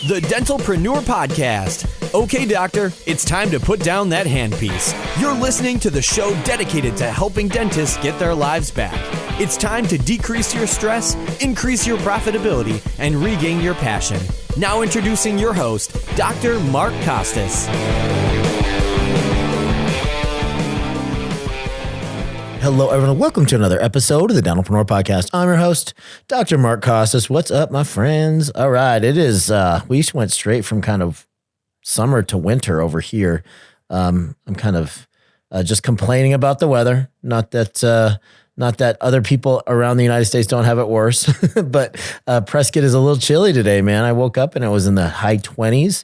The Dentalpreneur Podcast. Okay, doctor, it's time to put down that handpiece. You're listening to the show dedicated to helping dentists get their lives back. It's time to decrease your stress, increase your profitability, and regain your passion. Now introducing your host, Dr. Mark Costas. Hello, everyone. Welcome to another episode of the Dentalpreneur Podcast. I'm your host, Dr. Mark Costas. What's up, my friends? All right. It is, we went straight from kind of summer to winter over here. I'm kind of just complaining about the weather. Not that other people around the United States don't have it worse, but Prescott is a little chilly today, man. I woke up and it was in the high 20s.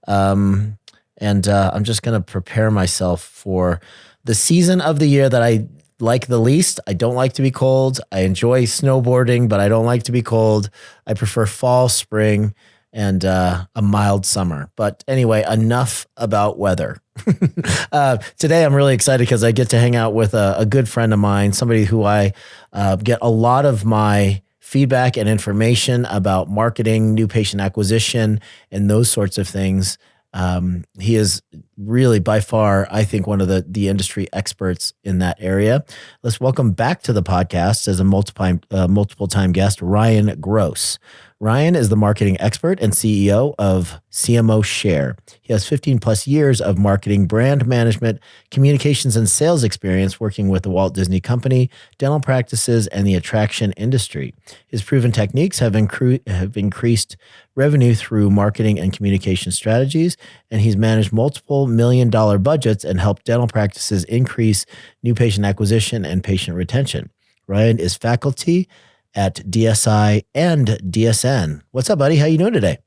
I'm just going to prepare myself for the season of the year that I like the least. I don't like to be cold. I enjoy snowboarding, but I don't like to be cold. I prefer fall, spring, and a mild summer. But anyway, enough about weather. Today, I'm really excited because I get to hang out with a good friend of mine, somebody who I get a lot of my feedback and information about marketing, new patient acquisition, and those sorts of things. He is really by far, I think, one of the industry experts in that area. Let's welcome back to the podcast as a multiple time guest, Ryan Gross. Ryan is the marketing expert and CEO of CMO Share. He has 15 plus years of marketing, brand management, communications, and sales experience working with the Walt Disney Company, dental practices, and the attraction industry. His proven techniques have increased revenue through marketing and communication strategies, and he's managed multiple million-dollar budgets and helped dental practices increase new patient acquisition and patient retention. Ryan is faculty at DSI and DSN. What's up, buddy? How you doing today?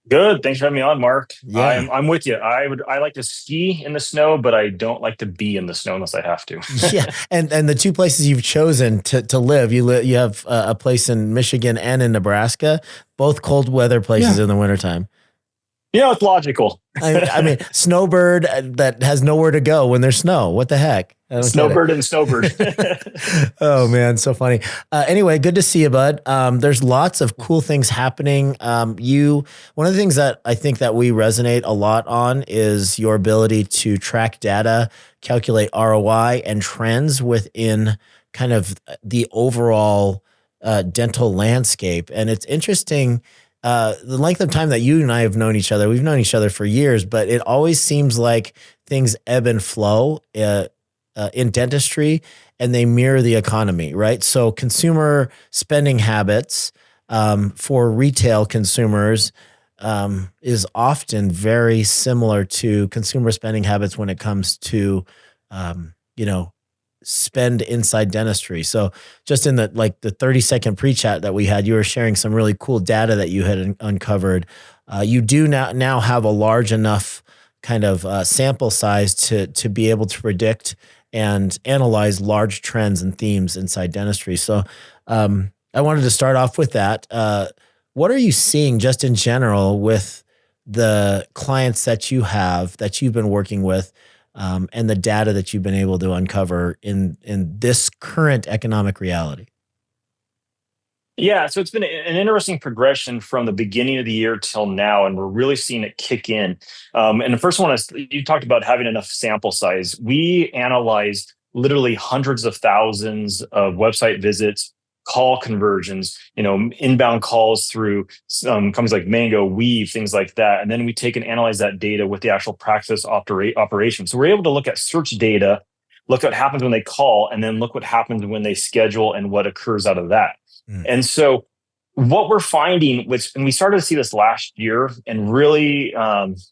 Good. Thanks for having me on, Mark. Yeah. I'm with you. I like to ski in the snow, but I don't like to be in the snow unless I have to. Yeah. And the two places you've chosen to live, you have a place in Michigan and in Nebraska, both cold weather places in the wintertime. Yeah, it's logical. I mean, snowbird that has nowhere to go when there's snow. What the heck? Snowbird and snowbird. Oh man, so funny. Anyway, good to see you, bud. There's lots of cool things happening. One of the things that I think that we resonate a lot on is your ability to track data, calculate ROI and trends within kind of the overall dental landscape. And it's interesting. The length of time that you and I have known each other, we've known each other for years, but it always seems like things ebb and flow in dentistry, and they mirror the economy, right? So consumer spending habits for retail consumers is often very similar to consumer spending habits when it comes to, spend inside dentistry. So just in the 30-second pre-chat that we had, you were sharing some really cool data that you had uncovered. You do now have a large enough kind of sample size to be able to predict and analyze large trends and themes inside dentistry. So I wanted to start off with that. What are you seeing just in general with the clients that you've been working with, and the data that you've been able to uncover in this current economic reality? Yeah, so it's been an interesting progression from the beginning of the year till now, and we're really seeing it kick in. And the first one is, you talked about having enough sample size. We analyzed literally hundreds of thousands of website visits, call conversions, inbound calls through companies like Mango, Weave, things like that. And then we take and analyze that data with the actual practice operation. So we're able to look at search data, look at what happens when they call, and then look what happens when they schedule and what occurs out of that. And so what we're finding, and we started to see this last year and really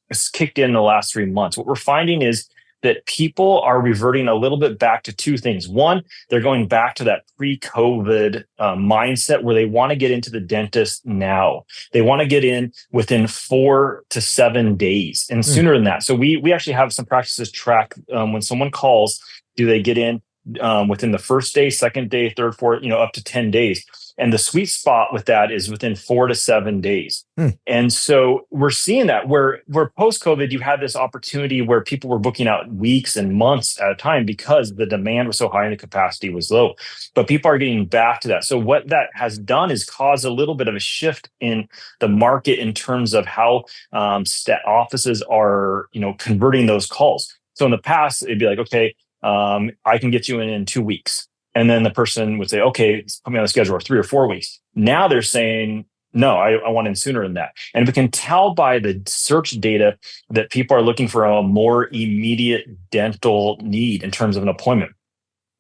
it's kicked in the last 3 months. What we're finding is that people are reverting a little bit back to two things. One, they're going back to that pre-COVID mindset where they want to get into the dentist now. They want to get in within 4 to 7 days and sooner than that. So we actually have some practices track when someone calls, do they get in within the first day, second day, third, fourth, up to 10 days. And the sweet spot with that is within 4 to 7 days. Hmm. And so we're seeing that where post-COVID, you had this opportunity where people were booking out weeks and months at a time because the demand was so high and the capacity was low. But people are getting back to that. So what that has done is caused a little bit of a shift in the market in terms of how offices are, converting those calls. So in the past, it'd be like, okay, I can get you in 2 weeks. And then the person would say, okay, put me on the schedule for 3 or 4 weeks. Now they're saying, no, I want in sooner than that. And we can tell by the search data that people are looking for a more immediate dental need in terms of an appointment.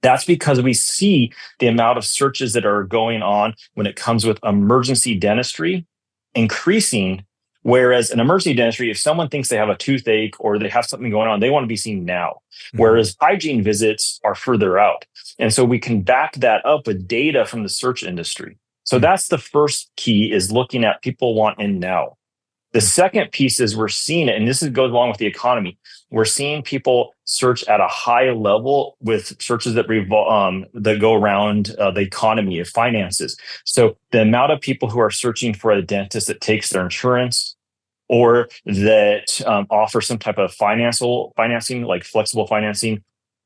That's because we see the amount of searches that are going on when it comes with emergency dentistry increasing. Whereas in emergency dentistry, if someone thinks they have a toothache or they have something going on, they want to be seen now. Whereas hygiene visits are further out. And so we can back that up with data from the search industry. So that's the first key, is looking at people want in now. The second piece is we're seeing it, and this goes along with the economy. We're seeing people search at a high level with searches that go around the economy of finances. So the amount of people who are searching for a dentist that takes their insurance or that offer some type of financing, like flexible financing,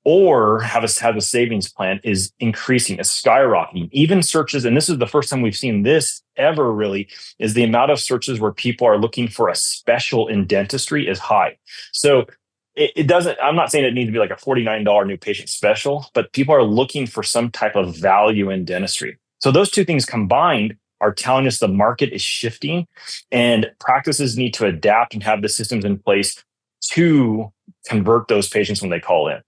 or have a savings plan is increasing, is skyrocketing. Even searches, and this is the first time we've seen this ever really, is the amount of searches where people are looking for a special in dentistry is high. So it doesn't, I'm not saying it needs to be like a $49 new patient special, but people are looking for some type of value in dentistry. So those two things combined are telling us the market is shifting and practices need to adapt and have the systems in place to convert those patients when they call in.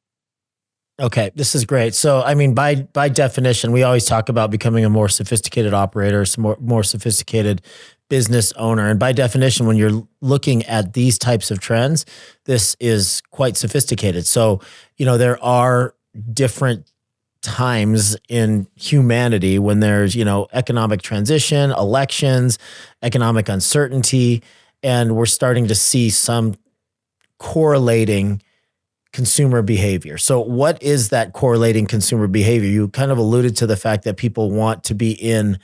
Okay, this is great. So, I mean, by definition, we always talk about becoming a more sophisticated operator, some more sophisticated business owner. And by definition, when you're looking at these types of trends, this is quite sophisticated. So, there are different times in humanity when there's, economic transition, elections, economic uncertainty, and we're starting to see some correlating consumer behavior. So what is that correlating consumer behavior? You kind of alluded to the fact that people want to be in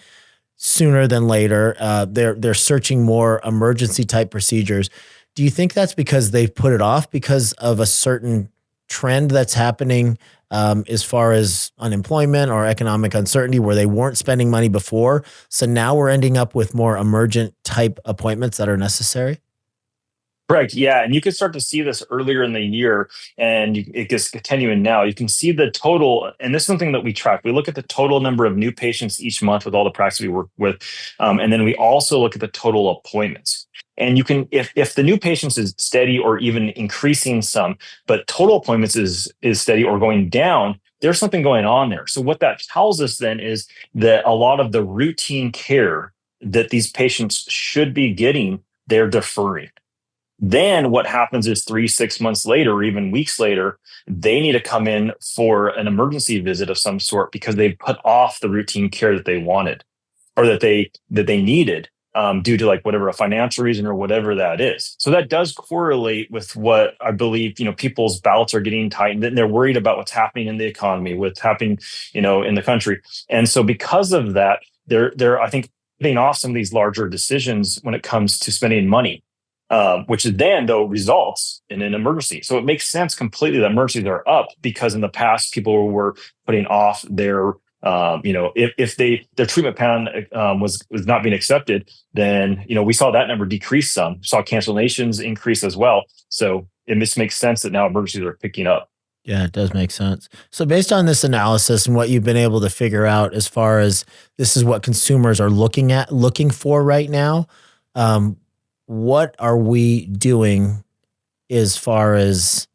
sooner than later. They're searching more emergency type procedures. Do you think that's because they've put it off because of a certain trend that's happening as far as unemployment or economic uncertainty where they weren't spending money before? So now we're ending up with more emergent type appointments that are necessary? Correct. Yeah. And you can start to see this earlier in the year and it gets continuing now. You can see the total, and this is something that we track. We look at the total number of new patients each month with all the practices we work with. And then we also look at the total appointments. And you can, if the new patients is steady or even increasing some, but total appointments is steady or going down, there's something going on there. So what that tells us then is that a lot of the routine care that these patients should be getting, they're deferring. Then what happens is 3-6 months later, or even weeks later, they need to come in for an emergency visit of some sort because they put off the routine care that they wanted or that they needed due to like whatever a financial reason or whatever that is. So that does correlate with what I believe, people's ballots are getting tightened and they're worried about what's happening in the economy, what's happening, in the country. And so because of that, they're I think putting off some of these larger decisions when it comes to spending money. Which then, though, results in an emergency. So it makes sense completely that emergencies are up because in the past, people were putting off their, if their treatment plan was not being accepted, then, we saw that number decrease some, saw cancellations increase as well. So it just makes sense that now emergencies are picking up. Yeah, it does make sense. So based on this analysis and what you've been able to figure out as far as this is what consumers are looking for right now, what are we doing as far as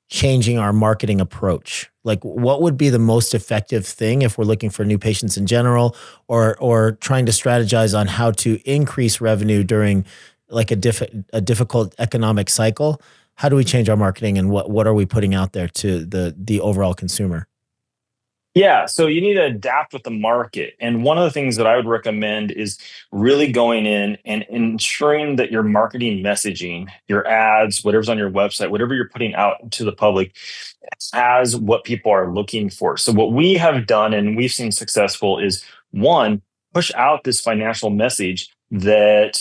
changing our marketing approach? Like what would be the most effective thing if we're looking for new patients in general or trying to strategize on how to increase revenue during like a difficult economic cycle? How do we change our marketing and what are we putting out there to the overall consumer? Yeah, so you need to adapt with the market. And one of the things that I would recommend is really going in and ensuring that your marketing messaging, your ads, whatever's on your website, whatever you're putting out to the public has what people are looking for. So what we have done and we've seen successful is one, push out this financial message that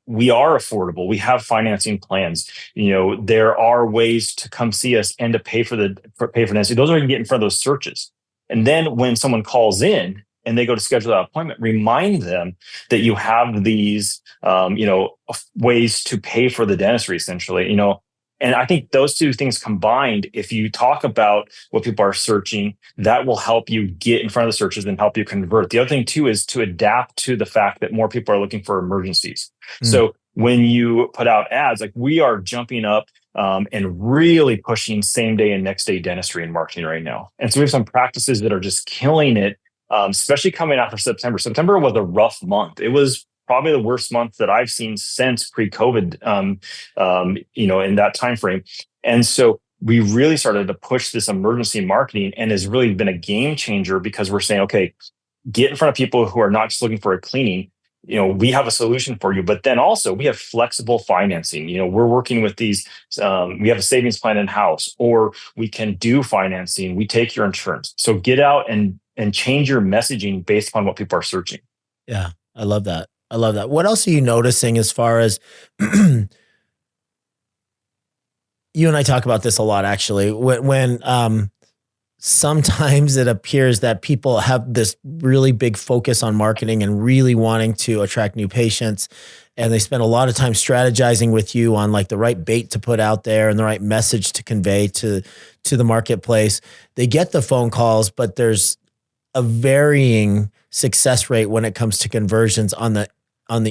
we are affordable. We have financing plans. There are ways to come see us and to pay for Nancy. Those are you can get in front of those searches. And then when someone calls in and they go to schedule that appointment, remind them that you have these ways to pay for the dentistry, essentially. And I think those two things combined, if you talk about what people are searching, that will help you get in front of the searches and help you convert. The other thing too is to adapt to the fact that more people are looking for emergencies. So when you put out ads, like we are jumping up and really pushing same day and next day dentistry and marketing right now. And so we have some practices that are just killing it, especially coming after September. September was a rough month. It was probably the worst month that I've seen since pre-COVID, in that time frame. And so we really started to push this emergency marketing, and has really been a game changer because we're saying, okay, get in front of people who are not just looking for a cleaning. We have a solution for you, but then also we have flexible financing. We're working with these, we have a savings plan in house, or we can do financing. We take your insurance. So get out and change your messaging based upon what people are searching. Yeah, I love that. What else are you noticing as far as you and I talk about this a lot, actually, when sometimes it appears that people have this really big focus on marketing and really wanting to attract new patients. And they spend a lot of time strategizing with you on like the right bait to put out there and the right message to convey to the marketplace. They get the phone calls, but there's a varying success rate when it comes to conversions on the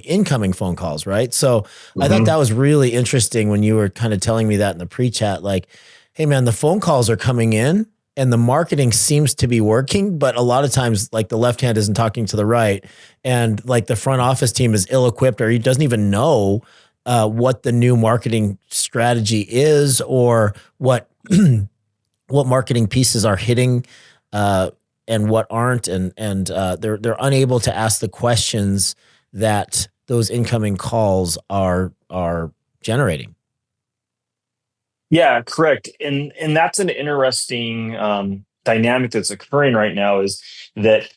incoming phone calls, right? So I thought that was really interesting when you were kind of telling me that in the pre-chat, like, hey man, the phone calls are coming in and the marketing seems to be working, but a lot of times like the left hand isn't talking to the right, and like the front office team is ill-equipped, or he doesn't even know what the new marketing strategy is, or what marketing pieces are hitting and what aren't, and they're unable to ask the questions that those incoming calls are generating. Yeah, correct. And that's an interesting dynamic that's occurring right now, is that,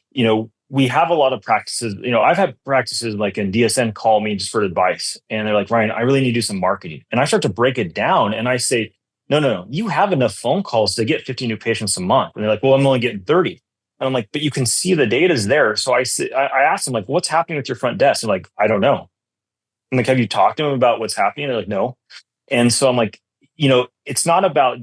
we have a lot of practices. I've had practices like in DSN call me just for advice. And they're like, Ryan, I really need to do some marketing. And I start to break it down and I say, no, you have enough phone calls to get 50 new patients a month. And they're like, well, I'm only getting 30. And I'm like, but you can see the data's there. So I asked them, like, what's happening with your front desk? They're like, I don't know. I'm like, have you talked to them about what's happening? They're like, no. And so I'm like, it's not about,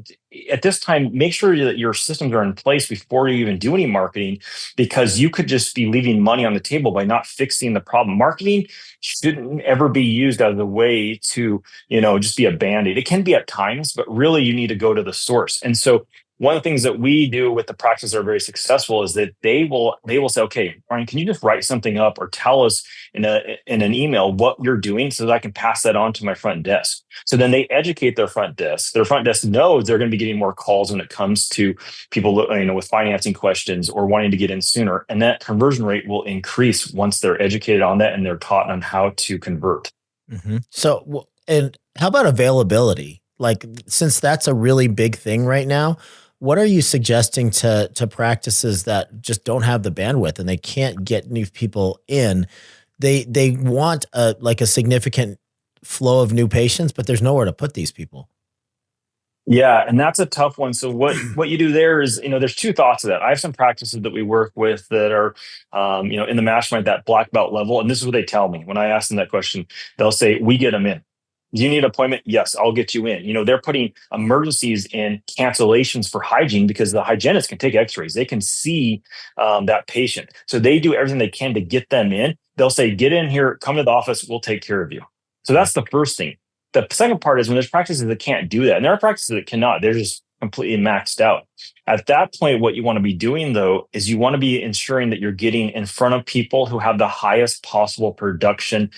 at this time, make sure that your systems are in place before you even do any marketing, because you could just be leaving money on the table by not fixing the problem. Marketing shouldn't ever be used as a way to, just be a Band-Aid. It can be at times, but really you need to go to the source. And so one of the things that we do with the practices that are very successful is that they will say, okay, Brian, can you just write something up or tell us in an email what you're doing so that I can pass that on to my front desk? So then they educate their front desk. Their front desk knows they're going to be getting more calls when it comes to people, with financing questions or wanting to get in sooner. And that conversion rate will increase once they're educated on that and they're taught on how to convert. Mm-hmm. So, and how about availability? Like, since that's a really big thing right now, what are you suggesting to practices that just don't have the bandwidth and they can't get new people in? They want a significant flow of new patients, but there's nowhere to put these people. Yeah, and that's a tough one. So what you do there is, there's two thoughts of that. I have some practices that we work with that are, in the mastermind, that black belt level. And this is what they tell me when I ask them that question. They'll say, we get them in. Do you need an appointment? Yes, I'll get you in. They're putting emergencies in cancellations for hygiene because the hygienist can take x-rays. They can see that patient. So they do everything they can to get them in. They'll say, get in here, come to the office, we'll take care of you. So that's the first thing. The second part is when there's practices that can't do that. And there are practices that cannot. They're just completely maxed out. At that point, what you want to be doing, though, is you want to be ensuring that you're getting in front of people who have the highest possible production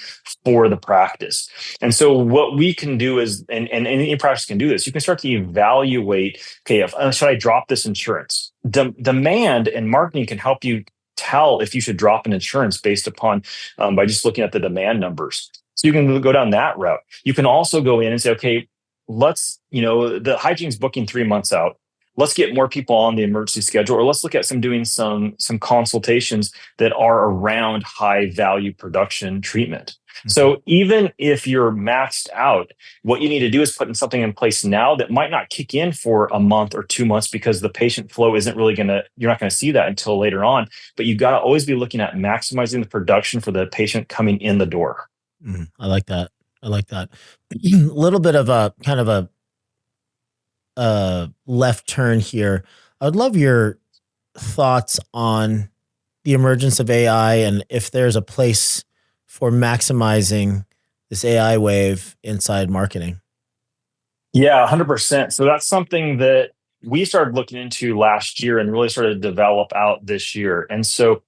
for the practice. And so what we can do is, and any practice can do this, you can start to evaluate, okay, should I drop this insurance? demand and marketing can help you tell if you should drop an insurance based upon by just looking at the demand numbers. So you can go down that route. You can also go in and say, okay, let's, the hygiene's booking 3 months out. Let's get more people on the emergency schedule, or let's look at doing some consultations that are around high value production treatment. Mm-hmm. So even if you're maxed out, what you need to do is put something in place now that might not kick in for a month or 2 months, because the patient flow isn't really you're not going to see that until later on. But you've got to always be looking at maximizing the production for the patient coming in the door. I like that. A little bit of a kind of a left turn here. I would love your thoughts on the emergence of AI and if there's a place for maximizing this AI wave inside marketing. Yeah, 100%. So that's something that we started looking into last year and really started to develop out this year. And so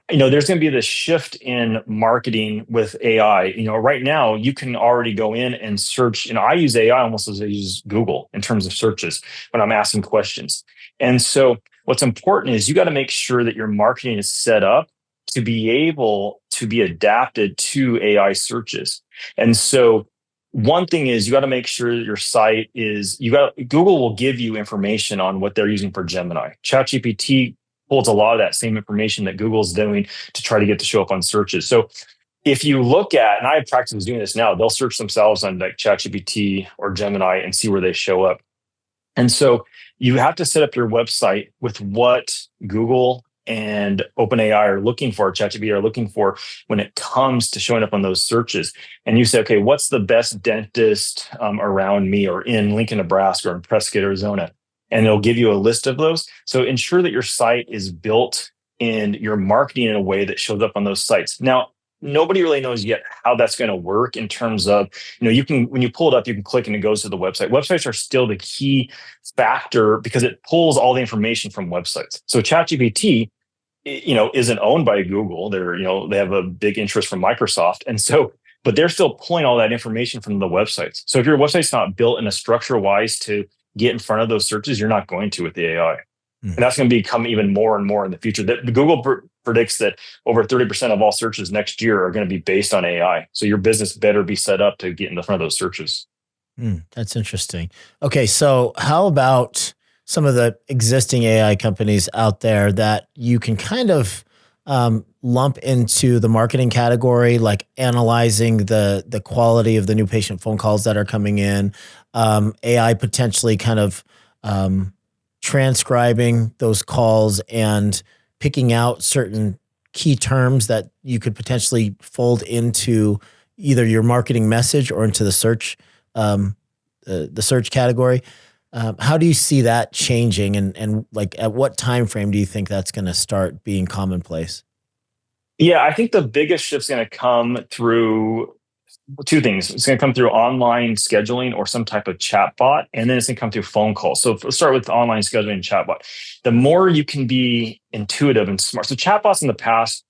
there's going to be this shift in marketing with AI. Right now you can already go in and search. I use AI almost as I use Google in terms of searches when I'm asking questions. And so what's important is you got to make sure that your marketing is set up to be able to be adapted to AI searches. And so one thing is you got to make sure that your site is, Google will give you information on what they're using for Gemini. ChatGPT holds a lot of that same information that Google's doing to try to get to show up on searches. So if you look at, and I have practice doing this now, they'll search themselves on like ChatGPT or Gemini and see where they show up. And so you have to set up your website with what Google and OpenAI are looking for, ChatGPT are looking for when it comes to showing up on those searches. And you say, okay, what's the best dentist around me, or in Lincoln, Nebraska, or in Prescott, Arizona? And it'll give you a list of those. So ensure that your site is built and your marketing in a way that shows up on those sites. Now, nobody really knows yet how that's going to work in terms of, you can, when you pull it up, you can click and it goes to the website. Websites are still the key factor because it pulls all the information from websites. So ChatGPT, isn't owned by Google. They have a big interest from Microsoft. And so, but they're still pulling all that information from the websites. So if your website's not built in a structure wise to get in front of those searches, you're not going to with the AI. And that's going to become even more and more in the future. Google predicts that over 30% of all searches next year are going to be based on AI. So your business better be set up to get in the front of those searches. That's interesting. Okay, so how about some of the existing AI companies out there that you can kind of lump into the marketing category, like analyzing the quality of the new patient phone calls that are coming in, AI potentially kind of transcribing those calls and picking out certain key terms that you could potentially fold into either your marketing message or into the search category. How do you see that changing, and like at what time frame do you think that's going to start being commonplace? Yeah, I think the biggest shift's going to come through two things. It's going to come through online scheduling or some type of chatbot, and then it's going to come through phone calls. So let's start with online scheduling and chatbot. The more you can be intuitive and smart. So chatbots in the past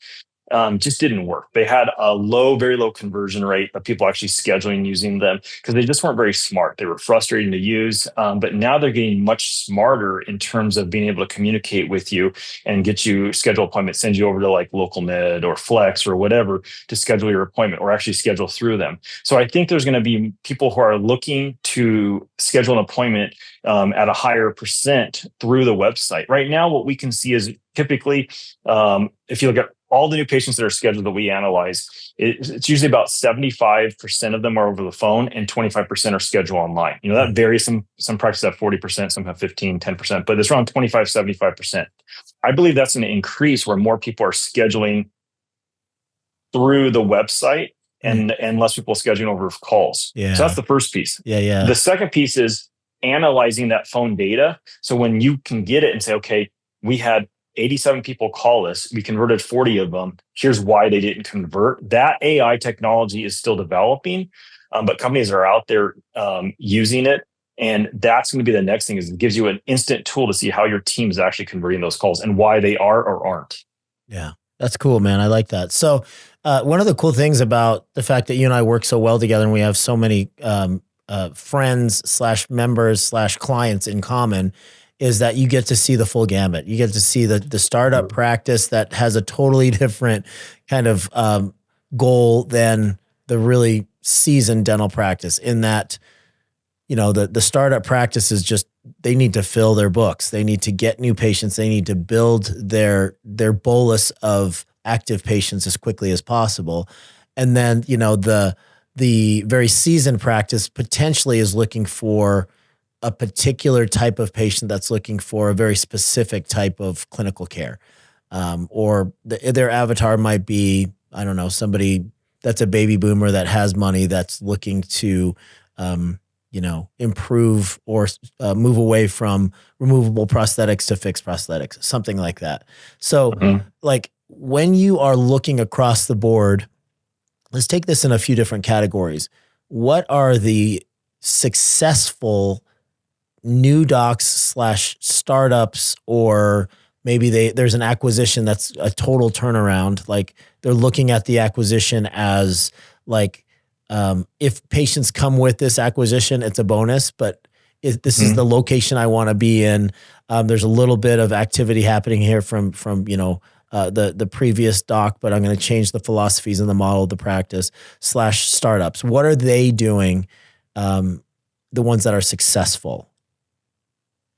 just didn't work. They had a very low conversion rate of people actually scheduling using them because they just weren't very smart. They were frustrating to use, but now they're getting much smarter in terms of being able to communicate with you and get you schedule appointments, send you over to like Local Med or Flex or whatever to schedule your appointment or actually schedule through them. So I think there's going to be people who are looking to schedule an appointment at a higher percent through the website. Right now, what we can see is typically, if you look at all the new patients that are scheduled that we analyze, it's usually about 75% of them are over the phone and 25% are scheduled online. That varies. Some practices have 40%, some have 15, 10%, but it's around 25, 75%. I believe that's going to increase where more people are scheduling through the website and less people scheduling over calls. Yeah. So that's the first piece. Yeah. The second piece is analyzing that phone data. So when you can get it and say, okay, we had 87 people call us, we converted 40 of them. Here's why they didn't convert. That AI technology is still developing, but companies are out there using it. And that's going to be the next thing, is it gives you an instant tool to see how your team is actually converting those calls and why they are or aren't. Yeah, that's cool, man. I like that. So one of the cool things about the fact that you and I work so well together and we have so many friends /members /clients in common is that you get to see the full gamut. You get to see the startup practice that has a totally different kind of goal than the really seasoned dental practice, in that, the startup practice is just, they need to fill their books. They need to get new patients. They need to build their bolus of active patients as quickly as possible. And then, the very seasoned practice potentially is looking for a particular type of patient that's looking for a very specific type of clinical care. Or their avatar might be, I don't know, somebody that's a baby boomer that has money that's looking to, improve or move away from removable prosthetics to fixed prosthetics, something like that. So like when you are looking across the board, let's take this in a few different categories. What are the successful new docs / startups, or maybe there's an acquisition that's a total turnaround? Like they're looking at the acquisition as like, if patients come with this acquisition, it's a bonus, but this is the location I want to be in. There's a little bit of activity happening here from the previous doc, but I'm going to change the philosophies and the model of the practice / startups. What are they doing? The ones that are successful?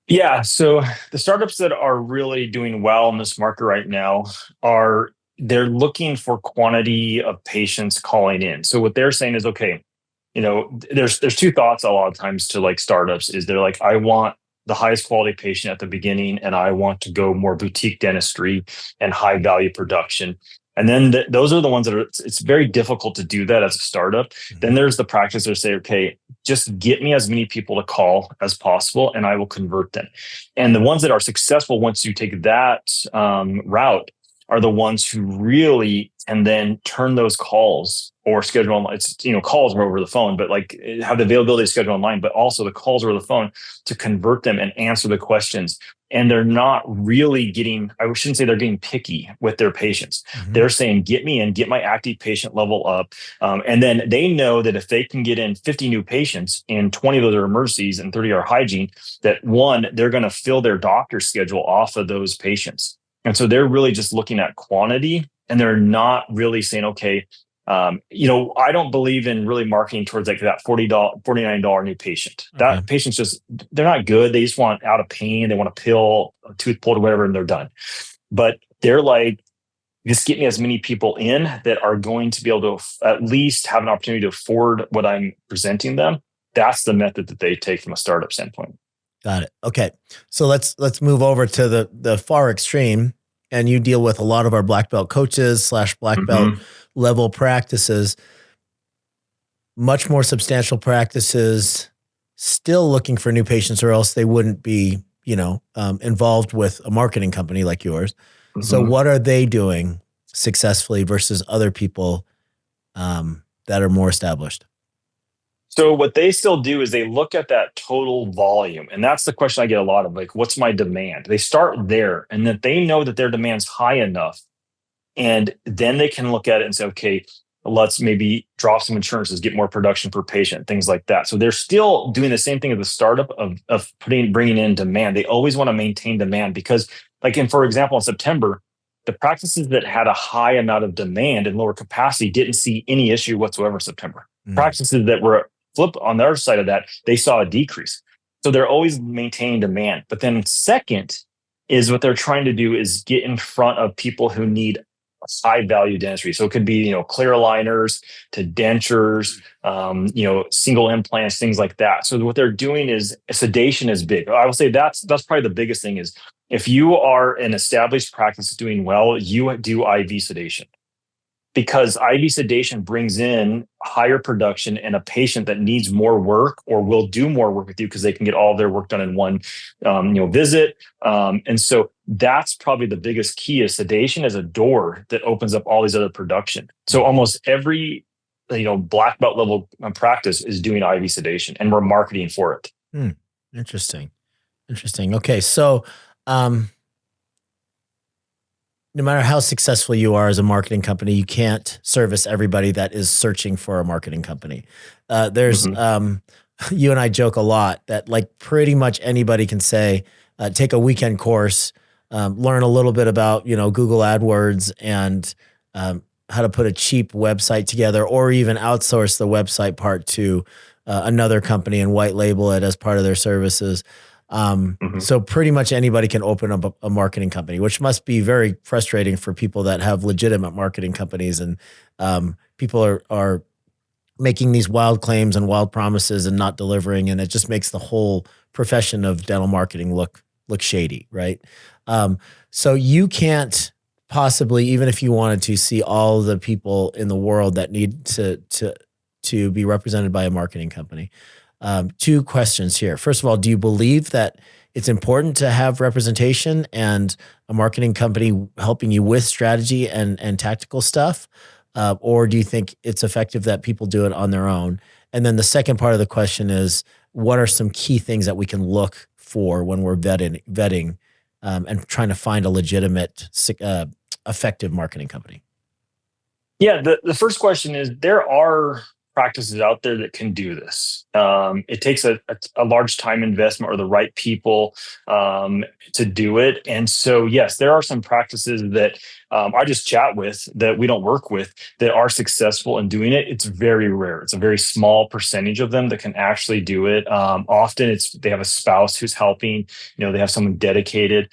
Yeah. So the startups that are really doing well in this market right now they're looking for quantity of patients calling in. So what they're saying is, okay, there's two thoughts a lot of times to like startups is they're like, I want the highest quality patient at the beginning, and I want to go more boutique dentistry and high value production. And then those are the ones that it's very difficult to do that as a startup. Then there's the practice that say, okay, just get me as many people to call as possible and I will convert them. And the ones that are successful once you take that route are the ones who really and then turn those calls or schedule online. It's, calls are over the phone, but like have the availability to schedule online, but also the calls over the phone to convert them and answer the questions. And they're not really I shouldn't say they're getting picky with their patients. They're saying, get me in, get my active patient level up. And then they know that if they can get in 50 new patients and 20 of those are emergencies and 30 are hygiene, that they're going to fill their doctor's schedule off of those patients. And so they're really just looking at quantity, and they're not really saying, okay, I don't believe in really marketing towards like that $49 new patient. That patient's just, they're not good. They just want out of pain. They want a pill, a tooth pulled or whatever, and they're done. But they're like, just get me as many people in that are going to be able to at least have an opportunity to afford what I'm presenting them. That's the method that they take from a startup standpoint. Got it. Okay. So let's move over to the far extreme, and you deal with a lot of our black belt coaches / black belt level practices, much more substantial practices, still looking for new patients, or else they wouldn't be, involved with a marketing company like yours. So what are they doing successfully versus other people that are more established? So what they still do is they look at that total volume. And that's the question I get a lot of, like, what's my demand? They start there, and that they know that their demand's high enough. And then they can look at it and say, okay, let's maybe drop some insurances, get more production per patient, things like that. So they're still doing the same thing as the startup of bringing in demand. They always want to maintain demand because, for example, in September, the practices that had a high amount of demand and lower capacity didn't see any issue whatsoever in September. Practices that were flip on the other side of that, they saw a decrease. So they're always maintaining demand. But then second is what they're trying to do is get in front of people who need high value dentistry. So it could be, clear aligners to dentures, single implants, things like that. So what they're doing is sedation is big. I will say that's probably the biggest thing is if you are an established practice doing well, you do IV sedation. Because IV sedation brings in higher production and a patient that needs more work or will do more work with you because they can get all of their work done in one visit. And so that's probably the biggest key is sedation as a door that opens up all these other production. So almost every black belt level practice is doing IV sedation, and we're marketing for it. Interesting. Okay. So no matter how successful you are as a marketing company, you can't service everybody that is searching for a marketing company. There's, you and I joke a lot that like pretty much anybody can say, take a weekend course, learn a little bit about, Google AdWords and how to put a cheap website together, or even outsource the website part to another company and white label it as part of their services. So pretty much anybody can open up a marketing company, which must be very frustrating for people that have legitimate marketing companies, and people are making these wild claims and wild promises and not delivering. And it just makes the whole profession of dental marketing look shady. Right. So you can't possibly, even if you wanted to, see all the people in the world that need to be represented by a marketing company. Two questions here. First of all, do you believe that it's important to have representation and a marketing company helping you with strategy and tactical stuff? Or do you think it's effective that people do it on their own? And then the second part of the question is, what are some key things that we can look for when we're vetting and trying to find a legitimate, effective marketing company? Yeah, the first question is, there are practices out there that can do this. It takes a large time investment or the right people to do it. And so, yes, there are some practices that I just chat with, that we don't work with, that are successful in doing it. It's very rare. It's a very small percentage of them that can actually do it. Often they have a spouse who's helping, they have someone dedicated.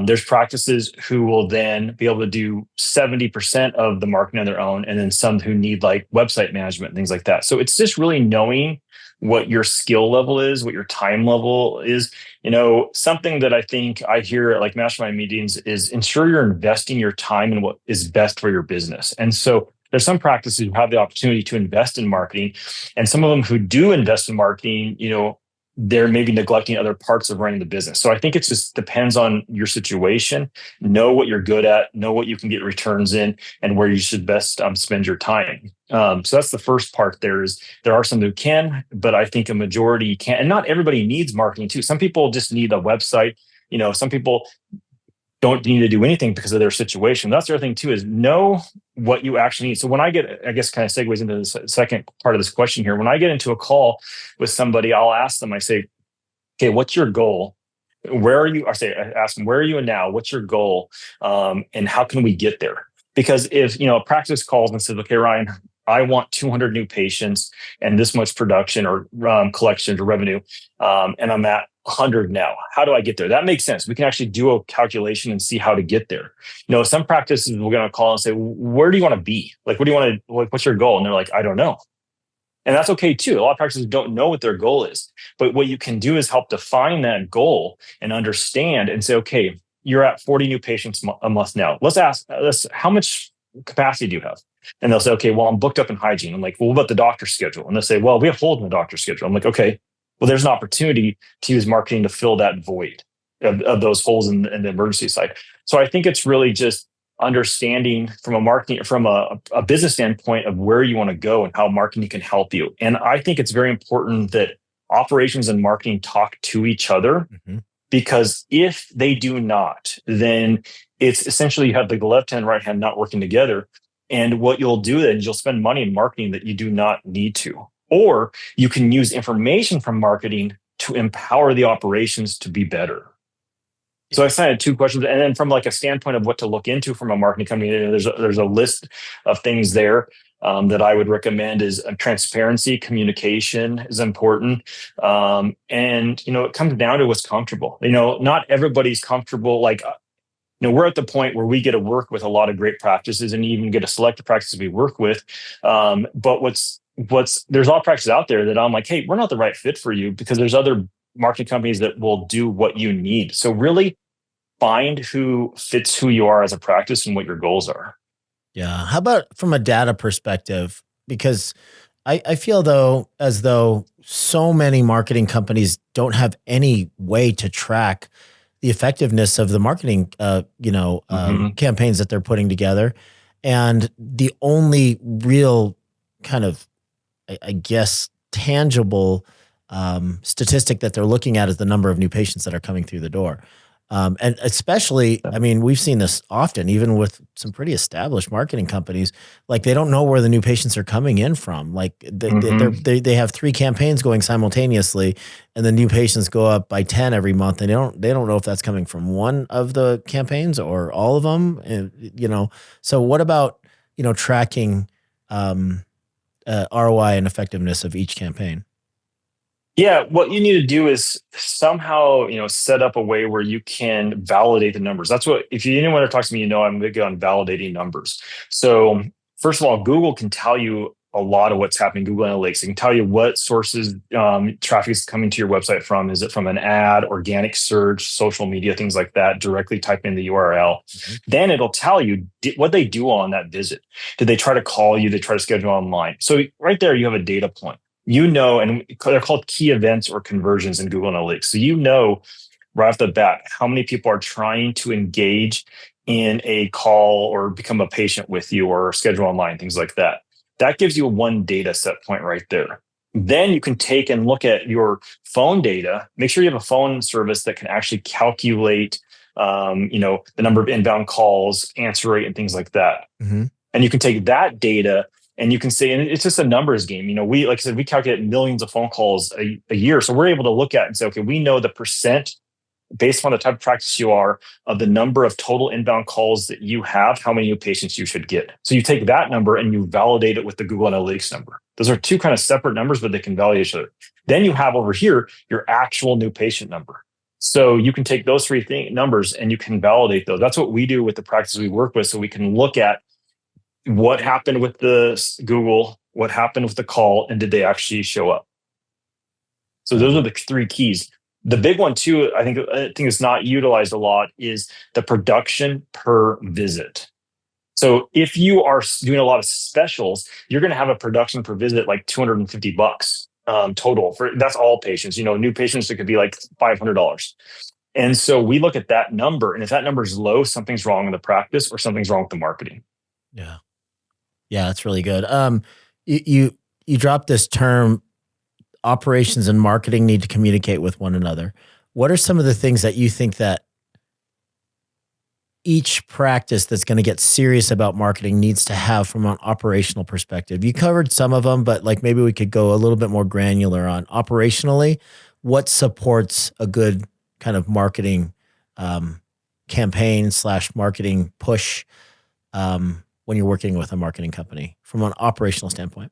There's practices who will then be able to do 70% of the marketing on their own, and then some who need like website management and things like that. So it's just really knowing what your skill level is, what your time level is. Something that I think I hear at like mastermind meetings is, ensure you're investing your time in what is best for your business. And so there's some practices who have the opportunity to invest in marketing, and some of them who do invest in marketing, they're maybe neglecting other parts of running the business. So I think it just depends on your situation. Know what you're good at, know what you can get returns in, and where you should best spend your time. So that's the first part. There are some who can, but I think a majority can't. And not everybody needs marketing too. Some people just need a website. Some people don't need to do anything because of their situation. That's the other thing too, is know what you actually need. So when I guess kind of segues into the second part of this question here. When I get into a call with somebody, I'll ask them, I say, okay, what's your goal? Where are you? I ask them, where are you now? What's your goal? And how can we get there? Because if, a practice calls and says, okay, Ryan, I want 200 new patients and this much production or collection or revenue, and I'm at 100 now. How do I get there? That makes sense. We can actually do a calculation and see how to get there. Some practices we're going to call and say, where do you want to be? Like, what do you want to, what's your goal? And they're like, I don't know. And that's okay too. A lot of practices don't know what their goal is. But what you can do is help define that goal and understand and say, okay, you're at 40 new patients a month now. Let's ask, how much capacity do you have? And they'll say, okay, well, I'm booked up in hygiene. I'm like, well, what about the doctor's schedule? And they'll say, well, we have holes in the doctor's schedule. I'm like, okay, well, there's an opportunity to use marketing to fill that void of those holes in the emergency side. So I think it's really just understanding from a business standpoint of where you want to go and how marketing can help you. And I think it's very important that operations and marketing talk to each other, because if they do not, then it's essentially you have the left hand, right hand not working together. And what you'll do then is you'll spend money in marketing that you do not need to. Or you can use information from marketing to empower the operations to be better. So I had two questions. And then from like a standpoint of what to look into from a marketing company, there's a list of things there that I would recommend. Is transparency, communication is important. And, it comes down to what's comfortable. Not everybody's comfortable. Like, we're at the point where we get to work with a lot of great practices and even get to select the practices we work with. But there's a lot of practices out there that I'm like, hey, we're not the right fit for you, because there's other marketing companies that will do what you need. So really find who fits who you are as a practice and what your goals are. Yeah. How about from a data perspective? Because I feel as though so many marketing companies don't have any way to track the effectiveness of the marketing, campaigns that they're putting together. And the only real kind of, I guess, tangible statistic that they're looking at is the number of new patients that are coming through the door. And especially, I mean, we've seen this often, even with some pretty established marketing companies. Like they don't know where the new patients are coming in from. Like they have 3 campaigns going simultaneously, and the new patients go up by 10 every month, and they don't know if that's coming from one of the campaigns or all of them. And, so what about tracking ROI and effectiveness of each campaign? Yeah, what you need to do is somehow, set up a way where you can validate the numbers. That's what, if anyone ever talks to me, I'm big on validating numbers. So first of all, Google can tell you a lot of what's happening. Google Analytics, it can tell you what sources traffic is coming to your website from. Is it from an ad, organic search, social media, things like that? Directly type in the URL. Mm-hmm. Then it'll tell you what they do on that visit. Did they try to call you? Did they try to schedule online? So right there, you have a data point. And they're called key events or conversions in Google Analytics. So right off the bat how many people are trying to engage in a call or become a patient with you or schedule online, things like that. That gives you one data set point right there. Then you can take and look at your phone data. Make sure you have a phone service that can actually calculate, the number of inbound calls, answer rate, and things like that. Mm-hmm. And you can take that data and you can say, and it's just a numbers game. We, like I said, we calculate millions of phone calls a year. So we're able to look at and say, okay, we know the percent based on the type of practice you are of the number of total inbound calls that you have, how many new patients you should get. So you take that number and you validate it with the Google Analytics number. Those are 2 kind of separate numbers, but they can validate each other. Then you have over here your actual new patient number. So you can take those 3 numbers and you can validate those. That's what we do with the practices we work with. So we can look at what happened with the Google, what happened with the call, and did they actually show up? So those are the 3 keys. The big one too, I think is not utilized a lot, is the production per visit. So if you are doing a lot of specials, you're going to have a production per visit like $250 total. That's all patients. New patients, it could be like $500. And so we look at that number, and if that number is low, something's wrong in the practice or something's wrong with the marketing. Yeah, that's really good. You dropped this term, operations and marketing need to communicate with one another. What are some of the things that you think that each practice that's going to get serious about marketing needs to have from an operational perspective? You covered some of them, but like maybe we could go a little bit more granular on operationally. What supports a good kind of marketing campaign / marketing push when you're working with a marketing company from an operational standpoint?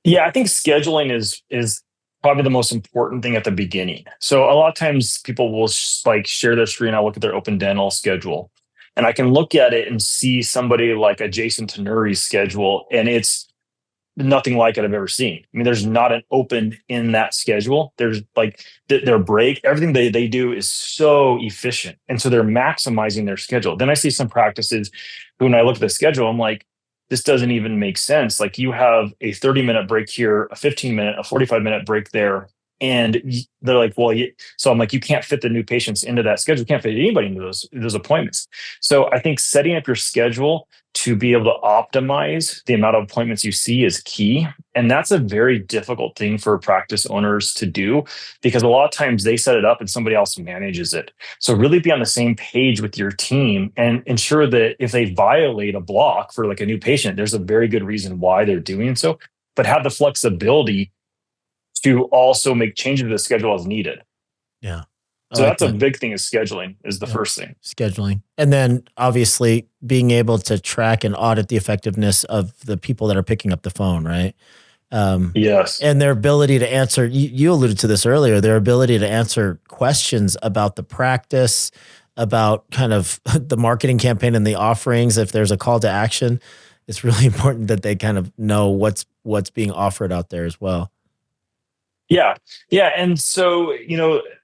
Yeah, I think scheduling is probably the most important thing at the beginning. So a lot of times people will share their screen. I'll look at their open dental schedule, and I can look at it and see somebody like a Jason Tenuri's schedule, and it's nothing like it I've ever seen. I mean, there's not an open in that schedule. There's like their break, everything they do is so efficient. And so they're maximizing their schedule. Then I see some practices when I look at the schedule, I'm like, this doesn't even make sense. Like you have a 30-minute break here, a 15-minute, a 45-minute break there. And they're like, well, so I'm like, you can't fit the new patients into that schedule. You can't fit anybody into those appointments. So I think setting up your schedule to be able to optimize the amount of appointments you see is key. And that's a very difficult thing for practice owners to do, because a lot of times they set it up and somebody else manages it. So really be on the same page with your team and ensure that if they violate a block for like a new patient, there's a very good reason why they're doing so, but have the flexibility to also make changes to the schedule as needed. Yeah. So that's a big thing, is scheduling is the first thing. Scheduling. And then obviously being able to track and audit the effectiveness of the people that are picking up the phone, right? Yes. And their ability to answer, you alluded to this earlier, their ability to answer questions about the practice, about kind of the marketing campaign and the offerings. If there's a call to action, it's really important that they kind of know what's being offered out there as well. Yeah. Yeah. And so,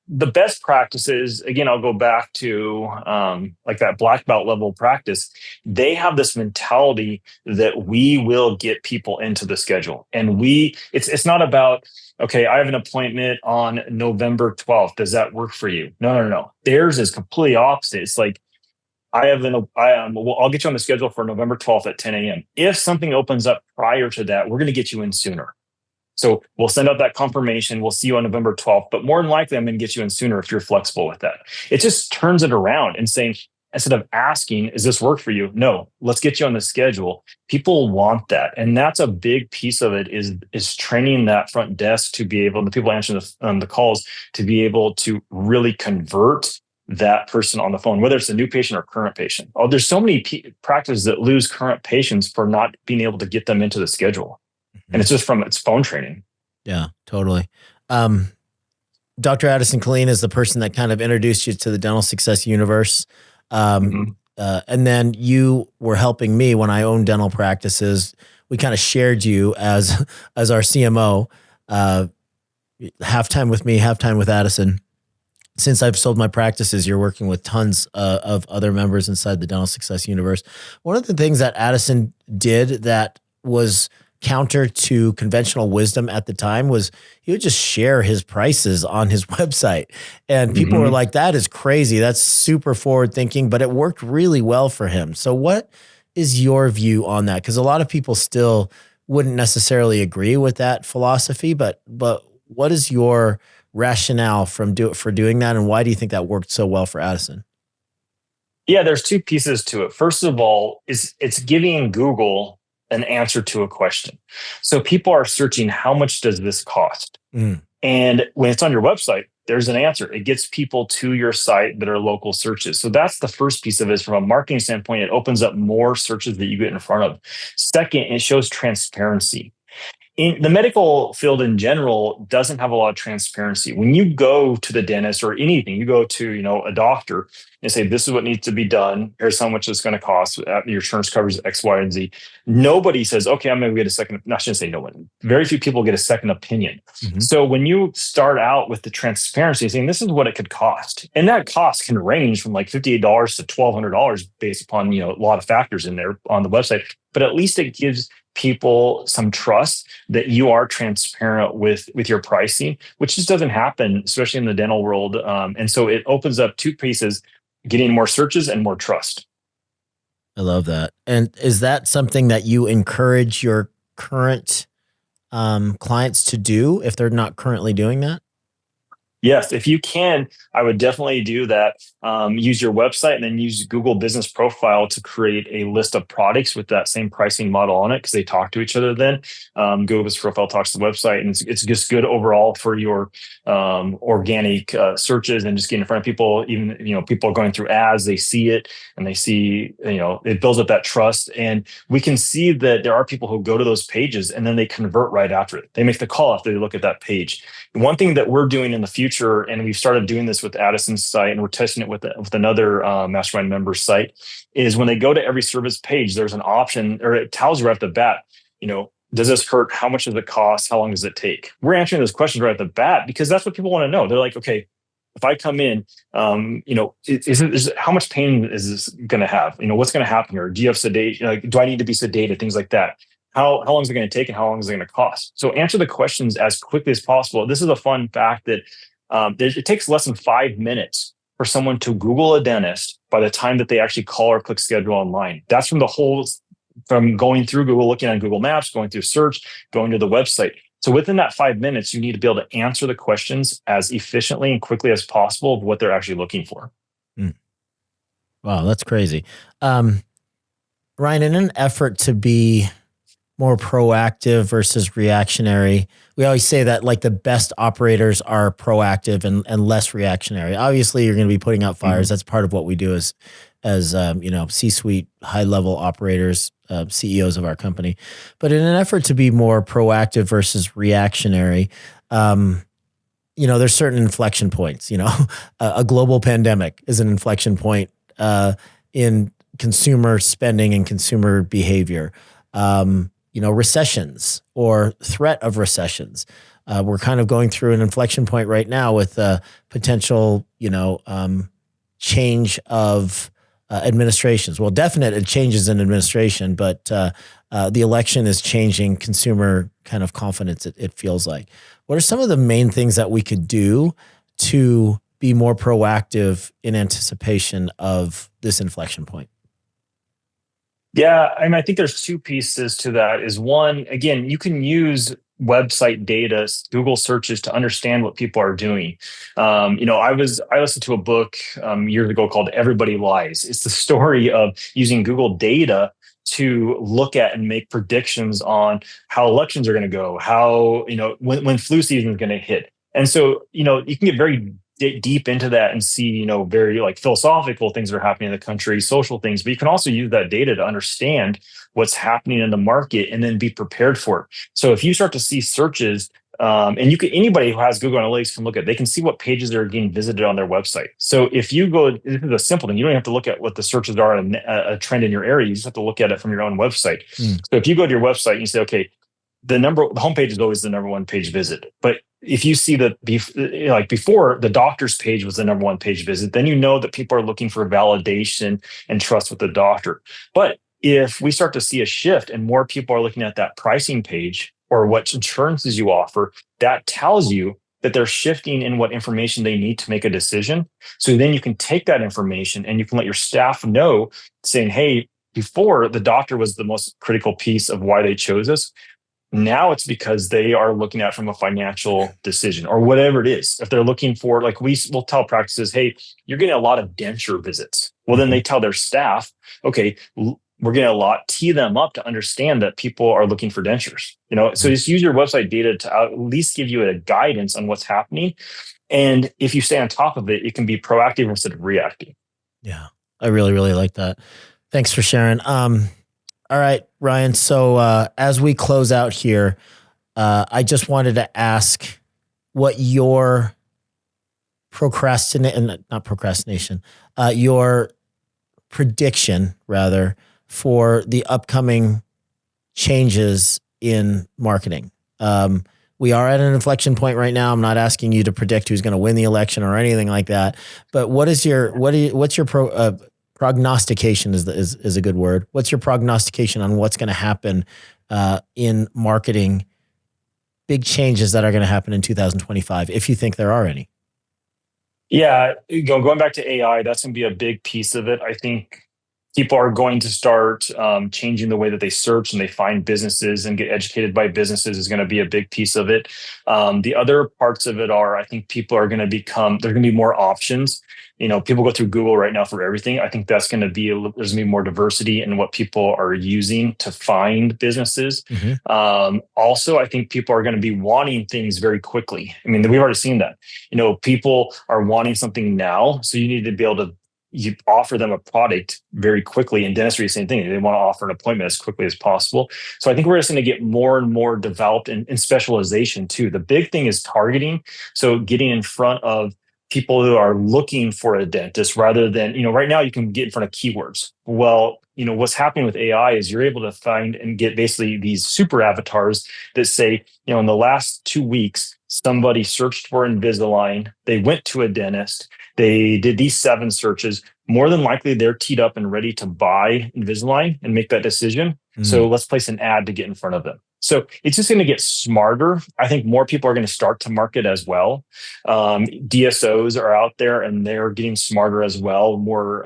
the best practices, again, I'll go back to like that black belt level practice. They have this mentality that we will get people into the schedule. And it's not about, okay, I have an appointment on November 12th. Does that work for you? No. Theirs is completely opposite. It's like, I'll get you on the schedule for November 12th at 10 a.m. If something opens up prior to that, we're going to get you in sooner. So we'll send out that confirmation. We'll see you on November 12th, but more than likely, I'm going to get you in sooner if you're flexible with that. It just turns it around and saying, instead of asking, is this work for you? No, let's get you on the schedule. People want that. And that's a big piece of it is training that front desk to be able, the people answering the calls, to be able to really convert that person on the phone, whether it's a new patient or current patient. Oh, there's so many practices that lose current patients for not being able to get them into the schedule. And it's just from its phone training. Yeah, totally. Dr. Addison Killeen is the person that kind of introduced you to the dental success universe. And then you were helping me when I owned dental practices. We kind of shared you as our CMO, halftime with me, halftime with Addison. Since I've sold my practices, you're working with tons of other members inside the dental success universe. One of the things that Addison did that was counter to conventional wisdom at the time was he would just share his prices on his website. And people were like, that is crazy. That's super forward thinking, but it worked really well for him. So what is your view on that? Because a lot of people still wouldn't necessarily agree with that philosophy, but what is your rationale for doing that? And why do you think that worked so well for Addison? Yeah, there's two pieces to it. First of all, it's giving Google an answer to a question. So people are searching, how much does this cost? And when it's on your website, there's an answer. It gets people to your site that are local searches. So that's the first piece of it. From a marketing standpoint, it opens up more searches that you get in front of. Second, it shows transparency. In the medical field in general doesn't have a lot of transparency. When you go to the dentist or anything, you go to, a doctor and say, this is what needs to be done. Here's how much it's going to cost. Your insurance covers X, Y, and Z. Nobody says, okay, I'm going to get a second. I shouldn't say no one. Very few people get a second opinion. So when you start out with the transparency, saying this is what it could cost, and that cost can range from like $58 to $1,200 based upon, a lot of factors in there on the website, but at least it gives people some trust that you are transparent with your pricing, which just doesn't happen, especially in the dental world. And so it opens up two pieces, getting more searches and more trust. I love that. And is that something that you encourage your current clients to do if they're not currently doing that? Yes, if you can, I would definitely do that. Use your website and then use Google Business Profile to create a list of products with that same pricing model on it, because they talk to each other then. Google Business Profile talks to the website, and it's just good overall for your organic searches and just getting in front of people. Even, people are going through ads, they see it and they see, it builds up that trust. And we can see that there are people who go to those pages and then they convert right after it. They make the call after they look at that page. One thing that we're doing in the future, and we've started doing this with Addison's site, and we're testing it with another mastermind member's site, is when they go to every service page, there's an option, or it tells you right at the bat, does this hurt? How much does it cost? How long does it take? We're answering those questions right at the bat because that's what people want to know. They're like, okay, if I come in, how much pain is this going to have? What's going to happen here? Do you have sedation? Do I need to be sedated? Things like that. How long is it going to take and how long is it going to cost? So answer the questions as quickly as possible. This is a fun fact that it takes less than 5 minutes for someone to Google a dentist by the time that they actually call or click schedule online. That's from going through Google, looking on Google Maps, going through search, going to the website. So within that 5 minutes, you need to be able to answer the questions as efficiently and quickly as possible of what they're actually looking for. Wow, that's crazy. Ryan, in an effort to be more proactive versus reactionary, we always say that like the best operators are proactive and less reactionary. Obviously, you're going to be putting out fires. That's part of what we do as C-suite, high-level operators, CEOs of our company. But in an effort to be more proactive versus reactionary, there's certain inflection points. A global pandemic is an inflection point in consumer spending and consumer behavior. Recessions or threat of recessions. We're kind of going through an inflection point right now with potential, change of administrations. Well, definite changes in administration, but the election is changing consumer kind of confidence, it feels like. What are some of the main things that we could do to be more proactive in anticipation of this inflection point? Yeah, I think there's two pieces to that. Is one, again, you can use website data, Google searches to understand what people are doing. I listened to a book years ago called Everybody Lies. It's the story of using Google data to look at and make predictions on how elections are going to go, how, when flu season is going to hit. And so, you can get very deep into that and see, very like philosophical things that are happening in the country, social things, but you can also use that data to understand what's happening in the market and then be prepared for it. So if you start to see searches, and anybody who has Google Analytics can look at, they can see what pages are getting visited on their website. So if you go, this is a simple thing. You don't have to look at what the searches are and a trend in your area. You just have to look at it from your own website. So if you go to your website and you say, okay, the homepage is always the number one page visit. But if you see that before the doctor's page was the number one page visit, then you know that people are looking for validation and trust with the doctor. But if we start to see a shift and more people are looking at that pricing page or what insurances you offer, that tells you that they're shifting in what information they need to make a decision. So then you can take that information and you can let your staff know, saying, hey, before the doctor was the most critical piece of why they chose us. Now it's because they are looking at from a financial decision or whatever it is. If they're looking for, like will tell practices, hey, you're getting a lot of denture visits. Well, then they tell their staff, okay, we're getting a lot, tee them up to understand that people are looking for dentures. So just use your website data to at least give you a guidance on what's happening. And if you stay on top of it, it can be proactive instead of reactive. Yeah, I really, really like that. Thanks for sharing. All right, Ryan. So as we close out here, I just wanted to ask what your your prediction rather for the upcoming changes in marketing. We are at an inflection point right now. I'm not asking you to predict who's going to win the election or anything like that. But what's your prognostication is a good word. What's your prognostication on what's going to happen in marketing? Big changes that are going to happen in 2025, if you think there are any. Yeah, going back to AI, that's going to be a big piece of it. I think people are going to start changing the way that they search and they find businesses and get educated by businesses is going to be a big piece of it. The other parts of it are, I think people are going to there's going to be more options. People go through Google right now for everything. I think there's going to be more diversity in what people are using to find businesses. Also, I think people are going to be wanting things very quickly. I mean, we've already seen that. People are wanting something now. So you need to be able to you offer them a product very quickly. In dentistry, the same thing. They want to offer an appointment as quickly as possible. So I think we're just going to get more and more developed in specialization too. The big thing is targeting. So getting in front of people who are looking for a dentist rather than, right now you can get in front of keywords. Well, what's happening with AI is you're able to find and get basically these super avatars that say, in the last 2 weeks, somebody searched for Invisalign. They went to a dentist. They did these 7 searches. More than likely, they're teed up and ready to buy Invisalign and make that decision. So let's place an ad to get in front of them. So it's just going to get smarter. I think more people are going to start to market as well. DSOs are out there and they're getting smarter as well. More,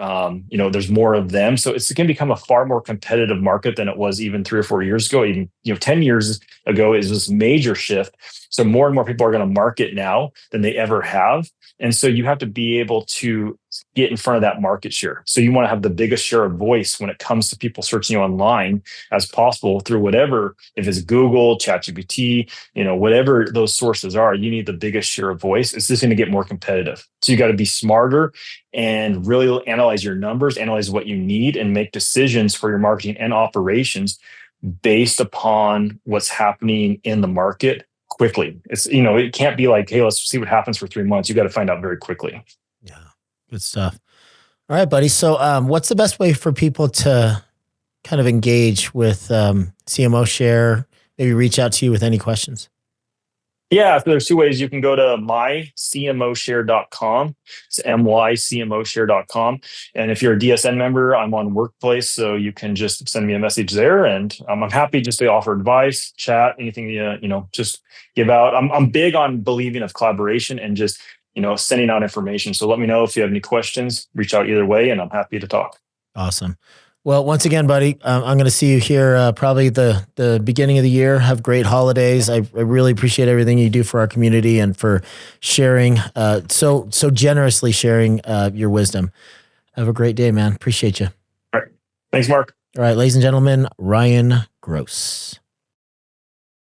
there's more of them. So it's going to become a far more competitive market than it was even 3 or 4 years ago. Even 10 years ago, it was this major shift. So more and more people are going to market now than they ever have. And so you have to be able to get in front of that market share. So you want to have the biggest share of voice when it comes to people searching you online as possible through whatever, if it's Google, ChatGPT, whatever those sources are, you need the biggest share of voice. It's just going to get more competitive. So you got to be smarter and really analyze your numbers, analyze what you need, and make decisions for your marketing and operations based upon what's happening in the market quickly. It's, it can't be like, hey, let's see what happens for 3 months. You got to find out very quickly. Yeah. Good stuff. All right, buddy. So what's the best way for people to kind of engage with CMO Share, maybe reach out to you with any questions? Yeah, so there's 2 ways. You can go to mycmoshare.com. It's mycmoshare.com. And if you're a DSN member, I'm on Workplace, so you can just send me a message there. And I'm happy just to offer advice, chat, anything, just give out. I'm big on believing of collaboration and just, sending out information. So let me know if you have any questions, reach out either way, and I'm happy to talk. Awesome. Well, once again, buddy, I'm going to see you here probably the beginning of the year. Have great holidays. I really appreciate everything you do for our community and for sharing, so generously sharing your wisdom. Have a great day, man. Appreciate you. All right. Thanks, Mark. All right, ladies and gentlemen, Ryan Gross.